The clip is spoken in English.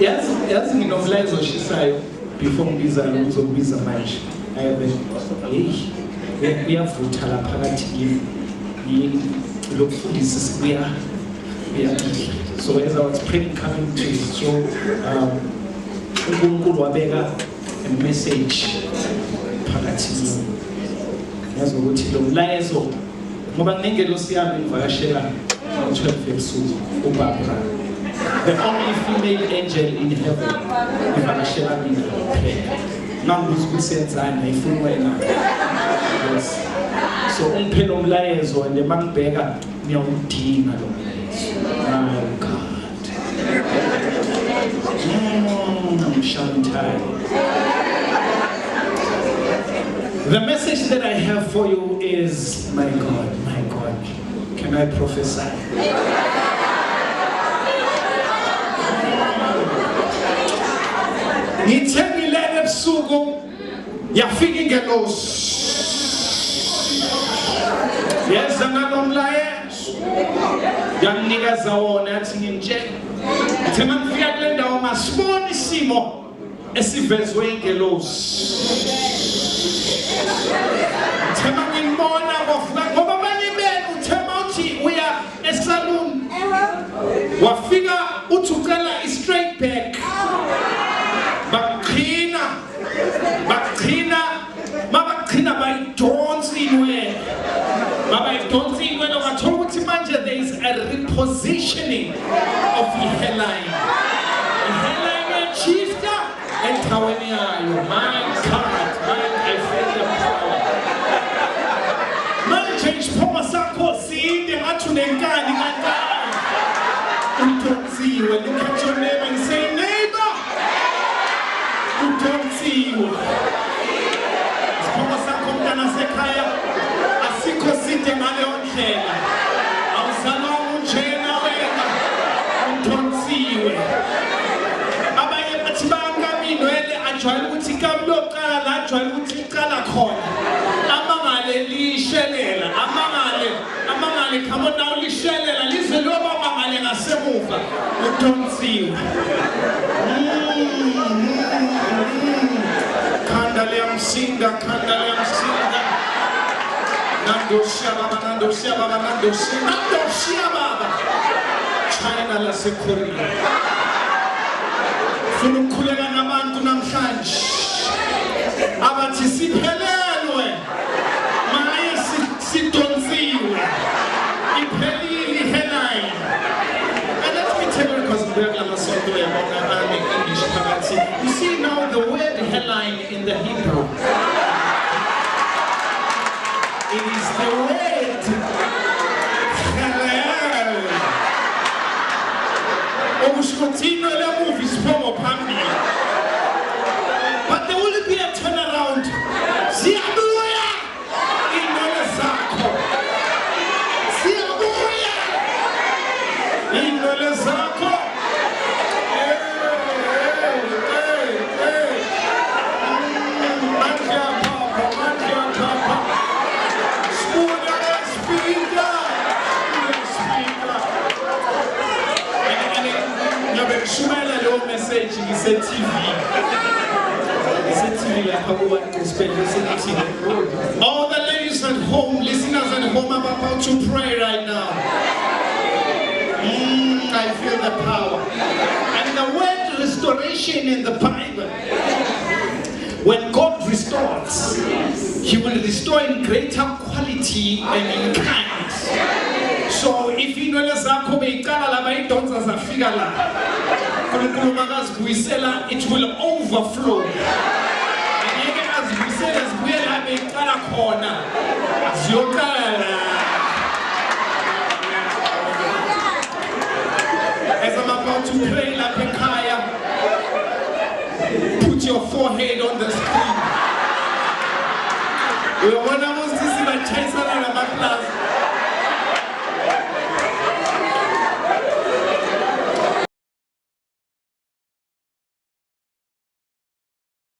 yazi nginomlayezo oshisayo before ngibiza lo uzokubiza manje. Kuyavutha la phakathi yini lokufundisa sikuya. So as I was praying coming to this, so uNkulunkulu wabeka a message phakathi yazi ukuthi lo mlayezo ngoba nginengelosi yami ivakashela ngo-12 ebusuku uBarbara, the only female angel in heaven ivakashela mina prayer ngambuza ukuthi senzani ayifuni wena. Yes, so ungiphe lo mlayezo and mangibheka ngiyawudinga lo mlayezo. My God, I'm Shantai. The message that I have for you is, my God, can I prophesy? Ngithengilele ebusuku yafika ingelosi. Yenza ngalomlayezo yanginikeza wona yathi ngimtshela ukuthi mangifika kule ndawo masibona isimo esivezwe ingelosi. Thema ngibona ngoba abanye benu uthema uthi uya esalon wafika uthi ucela i-straight back bakuqhina bayidonsa inwele bathola ukuthi manje there is a repositioning of i-hairline. I-hairline yashifta endaweni yayo. My God, I feel the power. Manje isiphuma sakho side ngathi unenkani kancane. Udonsiwe. Look at your neighbor and say, neighbor, udonsiwe. Isiphuma sakho mntana sekhaya asikho side ngaleyo ndlela. Awuzalwa unjena wena udonsiwe. Abanye bathi bangaminwele ajwayele ukuthi kabuloqala la ajwayele ukuthi iqala khona. Amangale lishelela, amangale come on now lishelela lize loba amangale ngasemuva udonsiwe. Khanda liyamsinga. Nandoshia baba. China laseKorea. Funa ukukhuleka nabantu namhlanje. Abathi siphelelwe. Maye sidonsiwe. Iphelile ihairline. And let me tell you because we are Amasonto yabona English phakathi. You see now the word hairline in the Hebrew. It is the word halal. Okushothino le movie siphomo phambili. But there will be a turnaround. Siyabuya inwele zakho. Siyabuya inwele zakho. Shumela lo message ngise TV. Ngise TV lapha ku One Gospel listen. All the ladies at home, listeners at home, I'm about to pray right now. I feel the power. And the word restoration in the Bible. When God restores, He will restore in greater quality and in kind. So if inwele zakho beyiqala la bayidonsa zafika la, uNkulunkulu makazibuyisela, it will overflow. Angeke azibuyisele zibuye la beyiqala khona. Ziyoqala la. As I'm about to pray lapha ekhaya, put your forehead on the screen. Uyabona ukuthi sibatshayisana namaplaza